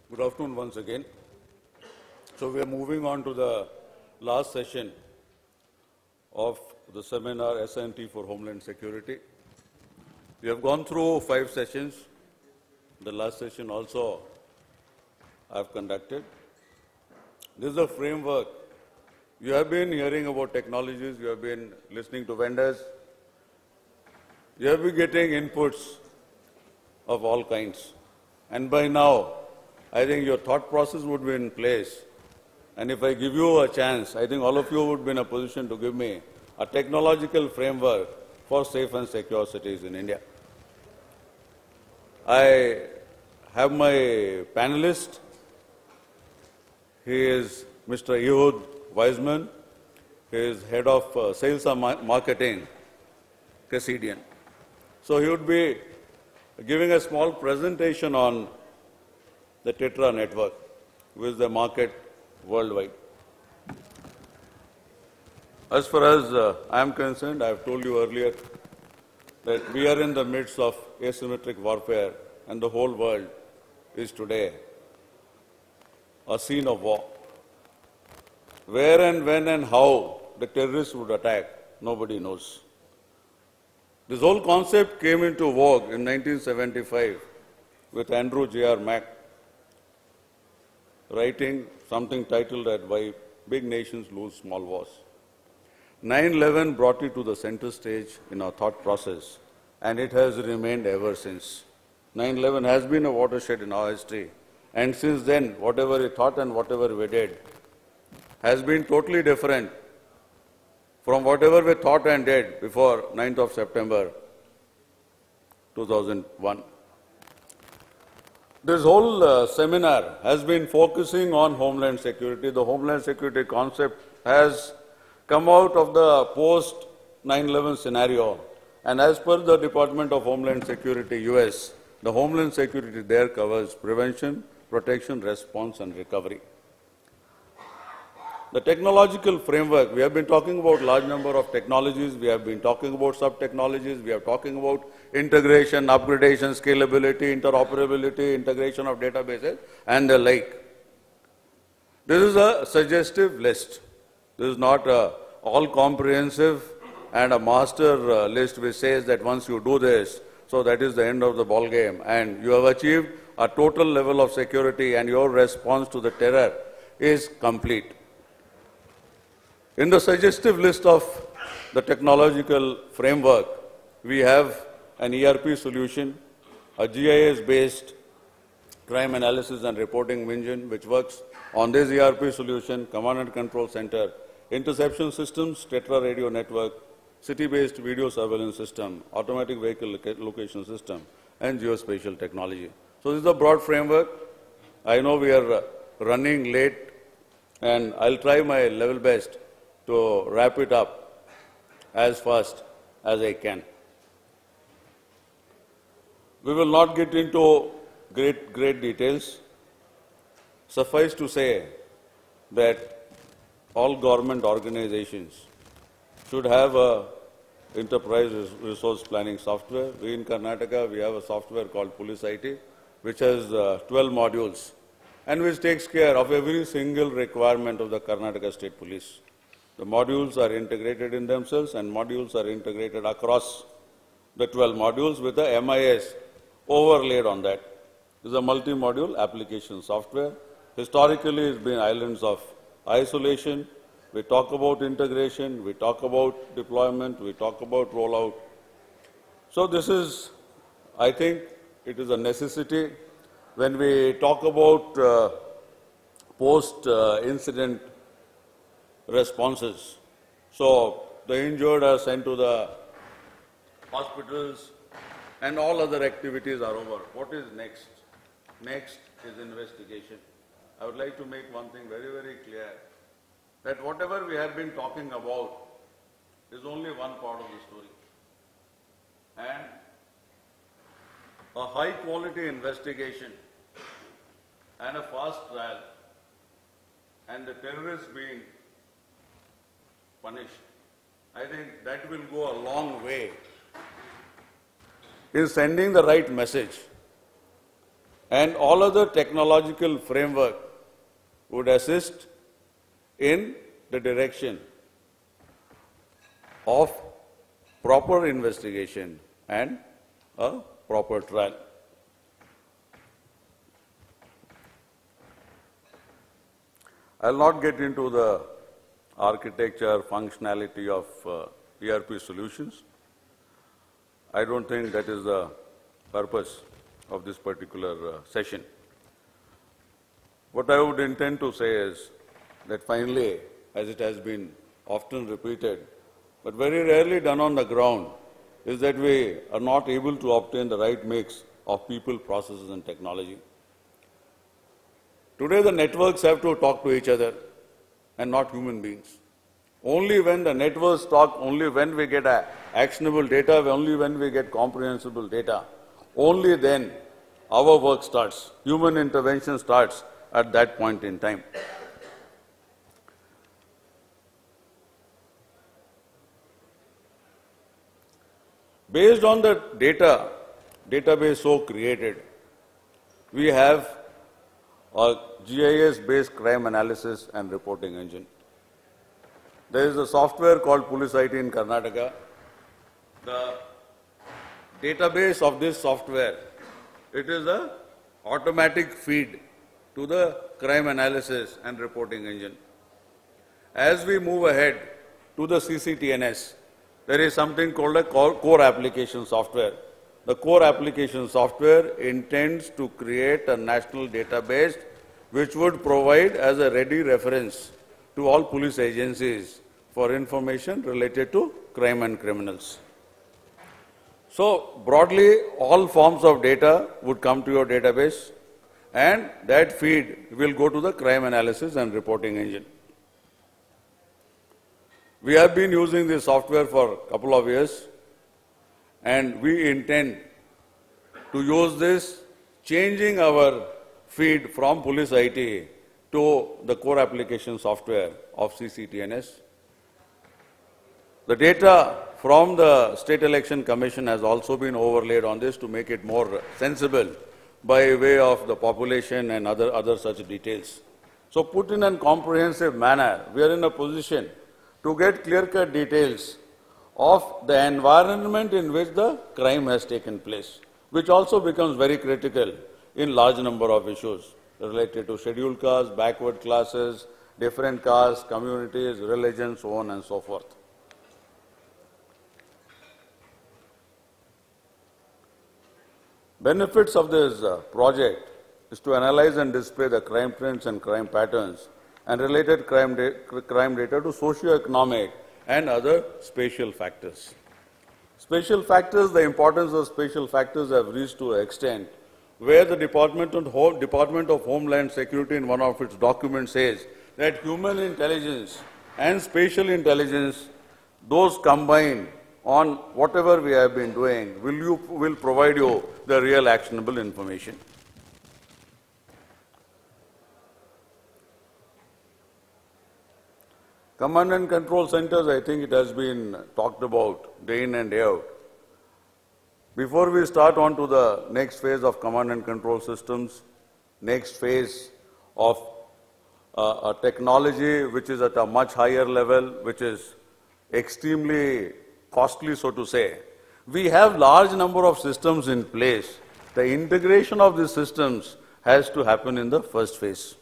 Good afternoon once again. So we are moving on to the last session of the seminar S&T for Homeland Security. We have gone through 5 sessions. The last session also I have conducted. This is a framework. You have been hearing about technologies, you have been listening to vendors, you have been getting inputs of all kinds. And by now, I think your thought process would be in place. And if I give you a chance, I think all of you would be in a position to give me a technological framework for safe and secure cities in India. I have my panelist. He is Mr. Ehud Weizman. He is head of sales and marketing, Cassidian. So he would be giving a small presentation on the Tetra network, which is the market worldwide. As far as I am concerned, I have told you earlier that we are in the midst of asymmetric warfare, and the whole world is today a scene of war. Where and when and how the terrorists would attack, nobody knows. This whole concept came into vogue in 1975 with Andrew J.R. Mack writing something titled that Why Big Nations Lose Small Wars. 9/11 brought it to the center stage in our thought process, and it has remained ever since. 9/11 has been a watershed in our history, and since then, whatever we thought and whatever we did has been totally different from whatever we thought and did before 9th of September 2001. This whole seminar has been focusing on Homeland Security. The Homeland Security concept has come out of the post-9/11 scenario. And as per the Department of Homeland Security, US, the Homeland Security there covers prevention, protection, response, and recovery. The technological framework, we have been talking about large number of technologies, we have been talking about sub-technologies, we are talking about integration, upgradation, scalability, interoperability, integration of databases, and the like. This is a suggestive list. This is not all-comprehensive and a master list which says that once you do this, so that is the end of the ball game, and you have achieved a total level of security and your response to the terror is complete. In the suggestive list of the technological framework, we have an ERP solution, a GIS-based crime analysis and reporting engine which works on this ERP solution, command and control center, interception systems, Tetra radio network, city-based video surveillance system, automatic vehicle location system, and geospatial technology. So this is a broad framework. I know we are running late, and I'll try my level best to wrap it up as fast as I can. We will not get into great details. Suffice to say that all government organizations should have a enterprise resource planning software. We in Karnataka, we have a software called Police IT, which has 12 modules and which takes care of every single requirement of the Karnataka State Police. The modules are integrated in themselves, and modules are integrated across the 12 modules with the MIS overlaid on that. This is a multi-module application software. Historically, it's been islands of isolation. We talk about integration, we talk about deployment, we talk about rollout. So this is, I think, it is a necessity. When we talk about post-incident responses, so the injured are sent to the hospitals and all other activities are over. What is next? Next is investigation. I would like to make one thing very clear, that whatever we have been talking about is only one part of the story. And a high quality investigation and a fast trial and the terrorists being punished, I think that will go a long way in sending the right message and all other technological framework would assist in the direction of proper investigation and a proper trial. I'll not get into the architecture, functionality of ERP solutions. I don't think that is the purpose of this particular session. What I would intend to say is that finally, as it has been often repeated, but very rarely done on the ground, is that we are not able to obtain the right mix of people, processes, and technology. Today, the networks have to talk to each other and not human beings. Only when the networks talk, only when we get actionable data, only when we get comprehensible data, only then our work starts. Human intervention starts at that point in time. Based on the database so created, we have a GIS-based crime analysis and reporting engine. There is a software called Police IT in Karnataka. The database of this software, it is an automatic feed to the crime analysis and reporting engine. As we move ahead to the CCTNS, there is something called a core application software. The core application software intends to create a national database which would provide as a ready reference to all police agencies for information related to crime and criminals. So broadly, all forms of data would come to your database, and that feed will go to the crime analysis and reporting engine. We have been using this software for a couple of years, and we intend to use this, changing our feed from Police IT to the core application software of CCTNS. The data from the State Election Commission has also been overlaid on this to make it more sensible by way of the population and other such details. So put in a comprehensive manner, we are in a position to get clear-cut details of the environment in which the crime has taken place, which also becomes very critical in large number of issues related to scheduled castes, backward classes, different castes, communities, religions, so on and so forth. Benefits of this project is to analyze and display the crime trends and crime patterns and related crime data to socio-economic and other spatial factors. Spatial factors, the importance of spatial factors have reached to an extent where the Department of Homeland Security in one of its documents says that human intelligence and spatial intelligence, those combined on whatever we have been doing, will provide you the real actionable information. Command and control centers, I think it has been talked about day in and day out. Before we start on to the next phase of command and control systems, next phase of a technology which is at a much higher level, which is extremely costly, so to say, we have large number of systems in place. The integration of these systems has to happen in the first phase.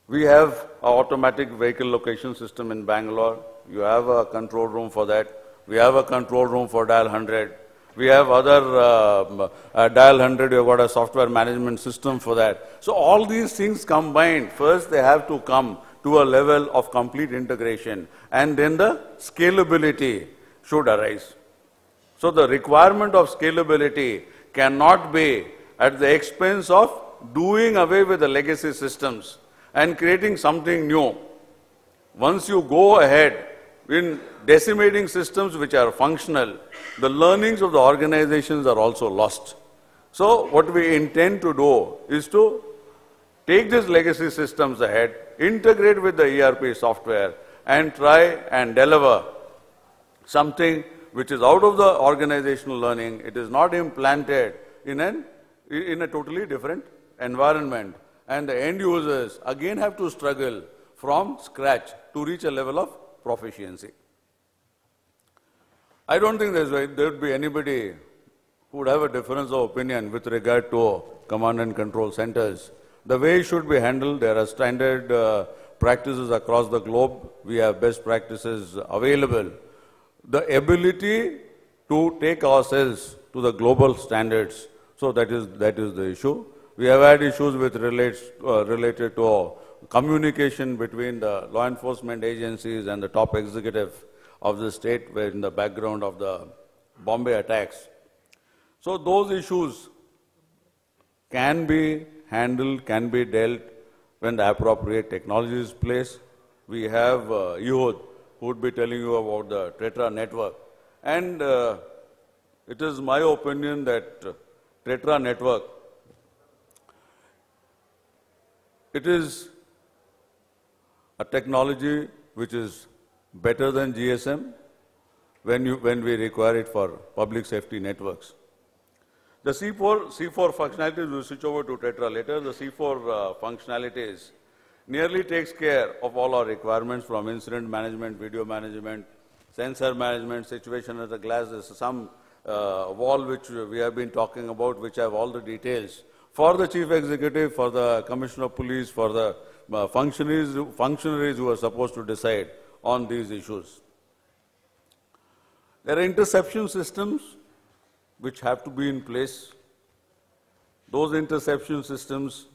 We have an automatic vehicle location system in Bangalore. You have a control room for that. We have a control room for Dial 100. We have other Dial 100, you've got a software management system for that. So all these things combined, first they have to come to a level of complete integration, and then the scalability should arise. So the requirement of scalability cannot be at the expense of doing away with the legacy systems and creating something new. Once you go ahead in decimating systems which are functional, the learnings of the organizations are also lost. So what we intend to do is to take these legacy systems ahead, integrate with the ERP software, and try and deliver something which is out of the organizational learning. It is not implanted in in a totally different environment. And the end users again have to struggle from scratch to reach a level of proficiency. I don't think there would be anybody who would have a difference of opinion with regard to command and control centers. The way it should be handled, there are standard practices across the globe. We have best practices available. The ability to take ourselves to the global standards, so that is the issue. We have had issues with related to communication between the law enforcement agencies and the top executive of the state, were in the background of the Bombay attacks. So those issues can be handled, can be dealt when the appropriate technology is placed. We have Ehud, who would be telling you about the TETRA network. And it is my opinion that TETRA network, it is a technology which is better than GSM when we require it for public safety networks. The C4 functionalities, we'll switch over to TETRA later. The C4 functionalities nearly takes care of all our requirements from incident management, video management, sensor management, situation at the glass. There's some wall which we have been talking about, which have all the details for the chief executive, for the commissioner of police, for the functionaries who are supposed to decide on these issues. There are interception systems which have to be in place. Those interception systems,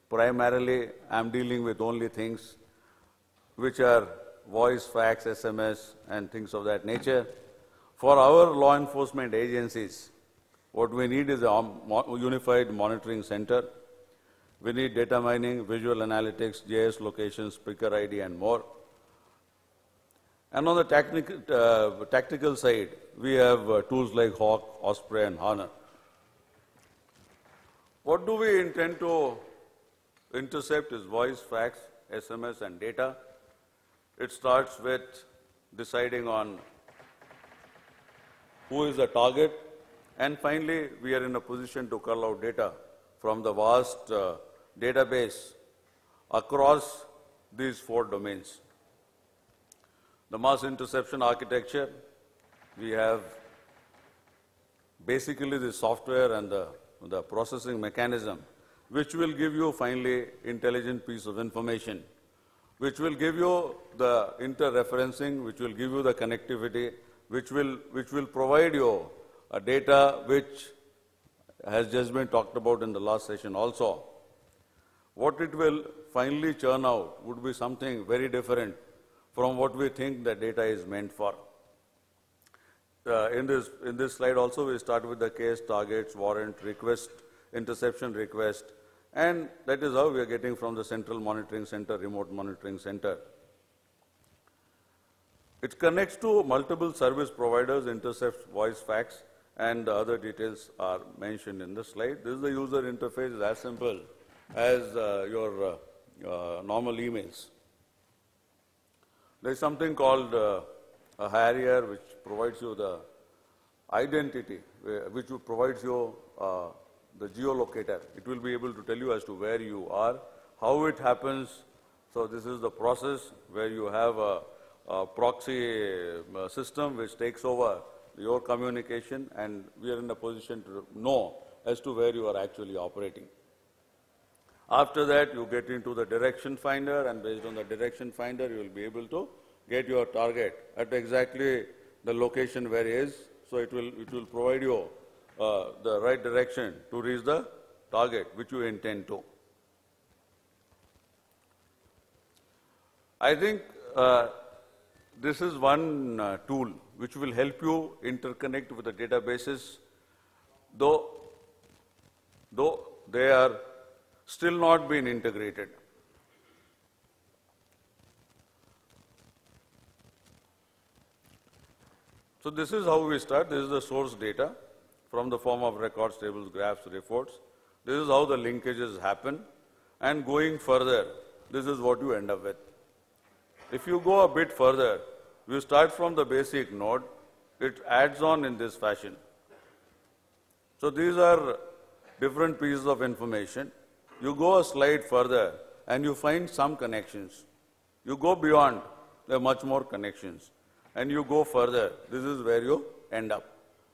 primarily, I'm dealing with only things which are voice, fax, SMS, and things of that nature. For our law enforcement agencies, what we need is a unified monitoring center. We need data mining, visual analytics, JS locations, speaker ID, and more. And on the tactical side, we have tools like Hawk, Osprey, and Honor. What do we intend to intercept is voice, fax, SMS, and data. It starts with deciding on who is the target, and finally, we are in a position to cull out data from the vast database across these 4 domains. The mass interception architecture, we have basically the software and the processing mechanism, which will give you finally intelligent piece of information, which will give you the inter-referencing, which will give you the connectivity, which will provide you a data which has just been talked about in the last session also. What it will finally churn out would be something very different from what we think the data is meant for. In this slide also, we start with the case, targets, warrant, request, interception request, and that is how we are getting from the central monitoring center, remote monitoring center. It connects to multiple service providers, intercepts voice, fax, and the other details are mentioned in the slide. This is the user interface, is as simple as your normal emails. There is something called a Harrier, which provides you the identity, which provides you the geolocator. It will be able to tell you as to where you are, how it happens. So this is the process where you have a proxy system which takes over your communication, and we are in a position to know as to where you are actually operating. After that, you get into the direction finder, and based on the direction finder, you will be able to get your target at exactly the location where he is. So it will provide you the right direction to reach the target which you intend to. I think this is one tool which will help you interconnect with the databases, though they are still not been integrated. So this is how we start. This is the source data from the form of records, tables, graphs, reports. This is how the linkages happen. And going further, this is what you end up with. If you go a bit further, you start from the basic node, it adds on in this fashion. So these are different pieces of information. You go a slide further and you find some connections. You go beyond, there are much more connections. And you go further, this is where you end up.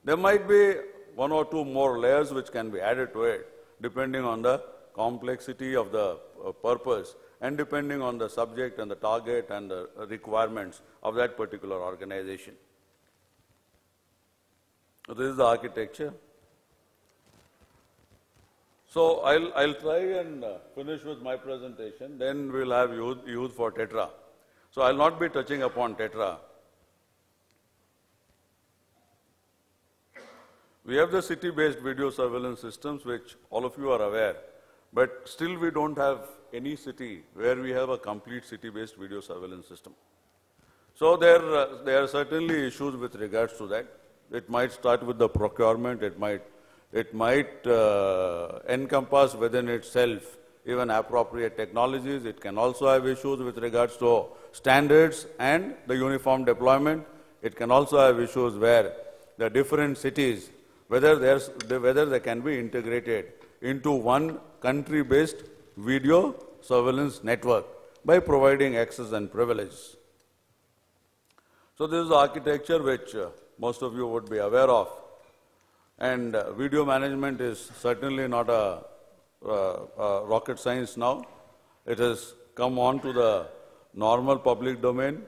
There might be one or two more layers which can be added to it, depending on the complexity of the purpose and depending on the subject and the target and the requirements of that particular organization. So this is the architecture. So I'll try and finish with my presentation, then we'll have youth for Tetra. So I'll not be touching upon Tetra. We have the city-based video surveillance systems, which all of you are aware, but still we don't have any city where we have a complete city-based video surveillance system. So there are certainly issues with regards to that. It might start with the procurement, it might encompass within itself even appropriate technologies. It can also have issues with regards to standards and the uniform deployment. It can also have issues where the different cities, whether they can be integrated into one country-based video surveillance network by providing access and privileges. So this is the architecture which most of you would be aware of. And video management is certainly not a rocket science now. It has come on to the normal public domain.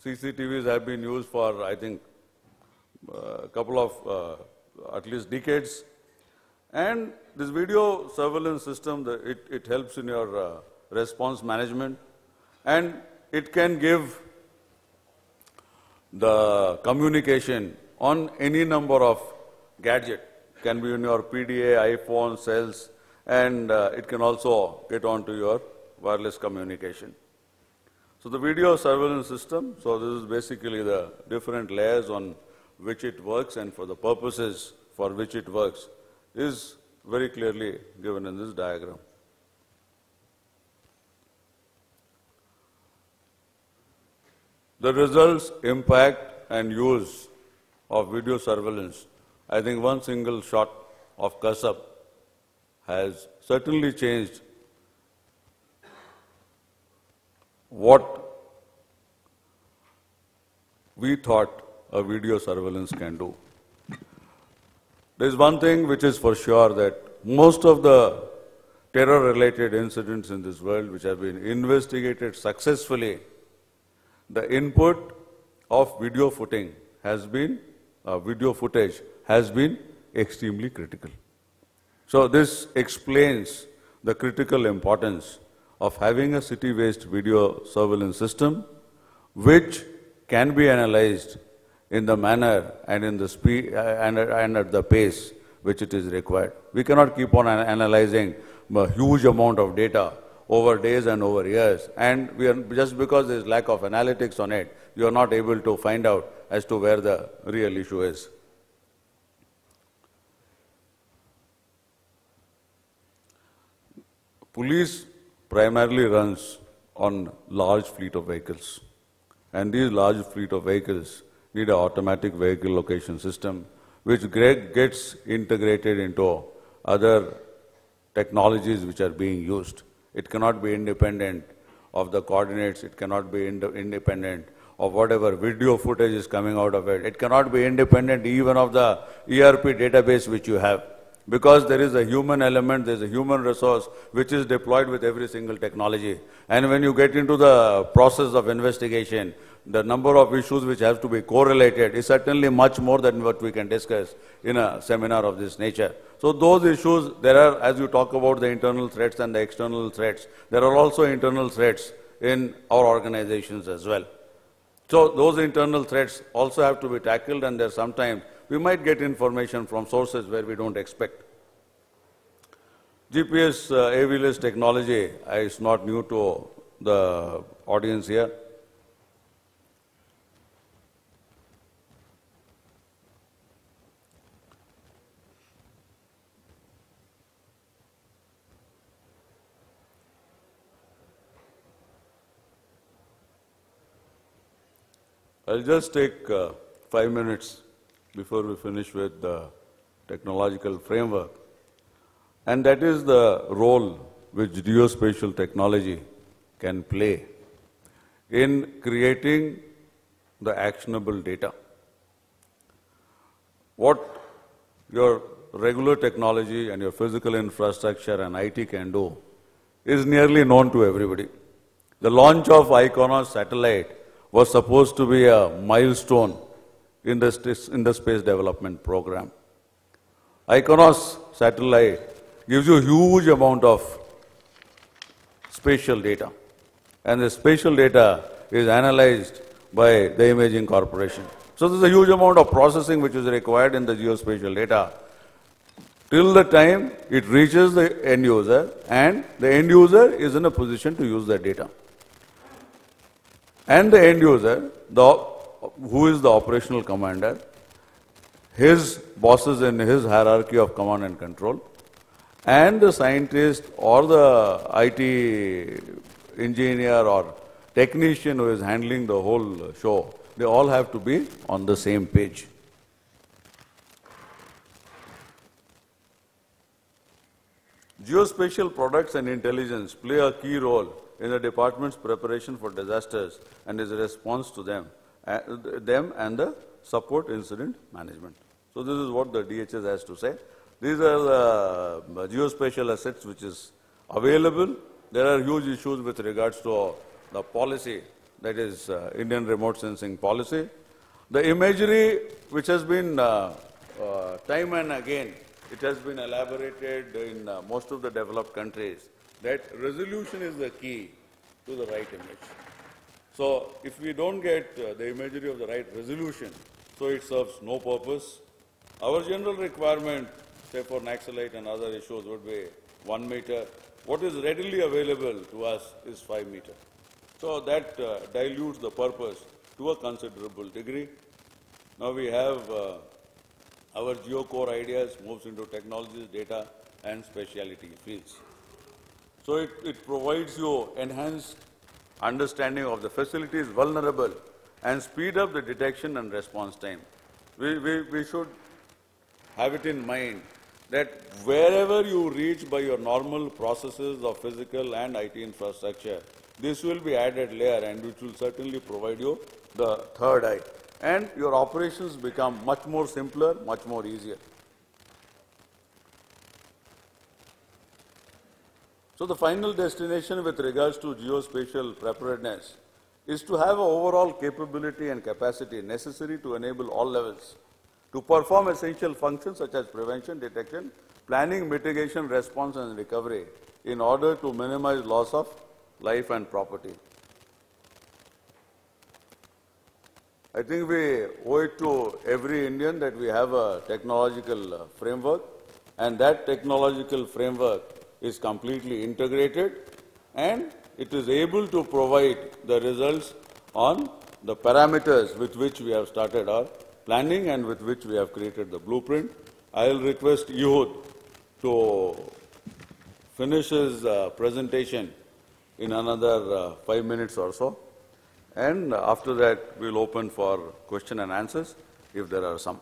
CCTVs have been used for, I think, a couple of at least decades. And this video surveillance system, it helps in your response management, and it can give the communication on any number of gadget. Can be in your PDA, iPhone, cells, and it can also get onto your wireless communication. So the video surveillance system, so this is basically the different layers on which it works and for the purposes for which it works is very clearly given in this diagram. The results, impact and use of video surveillance. I think one single shot of Kasab has certainly changed what we thought a video surveillance can do. There is one thing which is for sure, that most of the terror-related incidents in this world which have been investigated successfully, the input of video footage has been extremely critical. So this explains the critical importance of having a city-based video surveillance system which can be analyzed in the manner and in the speed and at the pace which it is required. We cannot keep on analyzing a huge amount of data over days and over years, and just because there is lack of analytics on it, you are not able to find out as to where the real issue is. Police primarily runs on large fleet of vehicles, and these large fleet of vehicles need an automatic vehicle location system which gets integrated into other technologies which are being used. It cannot be independent of the coordinates, it cannot be independent of whatever video footage is coming out of it. It cannot be independent even of the ERP database which you have, because there is a human element, there is a human resource which is deployed with every single technology. And when you get into the process of investigation, the number of issues which have to be correlated is certainly much more than what we can discuss in a seminar of this nature. So those issues, there are, as you talk about the internal threats and the external threats, there are also internal threats in our organizations as well. So those internal threats also have to be tackled, and there sometimes we might get information from sources where we don't expect. GPS AV-less technology is not new to the audience here. I'll just take 5 minutes before we finish with the technological framework. And that is the role which geospatial technology can play in creating the actionable data. What your regular technology and your physical infrastructure and IT can do is nearly known to everybody. The launch of IKONOS satellite was supposed to be a milestone in the space development program. IKONOS satellite gives you a huge amount of spatial data, and the spatial data is analyzed by the Imaging Corporation. So there's a huge amount of processing which is required in the geospatial data till the time it reaches the end user, and the end user is in a position to use that data. And the end user, who is the operational commander, his bosses in his hierarchy of command and control, and the scientist or the IT engineer or technician who is handling the whole show, they all have to be on the same page. Geospatial products and intelligence play a key role in the department's preparation for disasters and its response to them and the support incident management. So this is what the DHS has to say. These are the geospatial assets which is available. There are huge issues with regards to the policy, that is Indian remote sensing policy. The imagery which has been time and again, it has been elaborated in most of the developed countries, that resolution is the key to the right image. So if we don't get the imagery of the right resolution, so it serves no purpose. Our general requirement, say for Naxalite and other issues, would be 1 meter. What is readily available to us is 5 meter. So that dilutes the purpose to a considerable degree. Now we have our GeoCore ideas moves into technologies, data and specialty fields. So it provides you enhanced understanding of the facility is vulnerable and speed up the detection and response time. We should have it in mind that wherever you reach by your normal processes of physical and IT infrastructure, this will be added layer and which will certainly provide you the third eye. And your operations become much more simpler, much more easier. So the final destination with regards to geospatial preparedness is to have an overall capability and capacity necessary to enable all levels to perform essential functions such as prevention, detection, planning, mitigation, response and recovery in order to minimize loss of life and property. I think we owe it to every Indian that we have a technological framework, and that technological framework is completely integrated and it is able to provide the results on the parameters with which we have started our planning and with which we have created the blueprint. I will request Ehud to finish his presentation in another 5 minutes or so. And after that, we'll open for question and answers if there are some.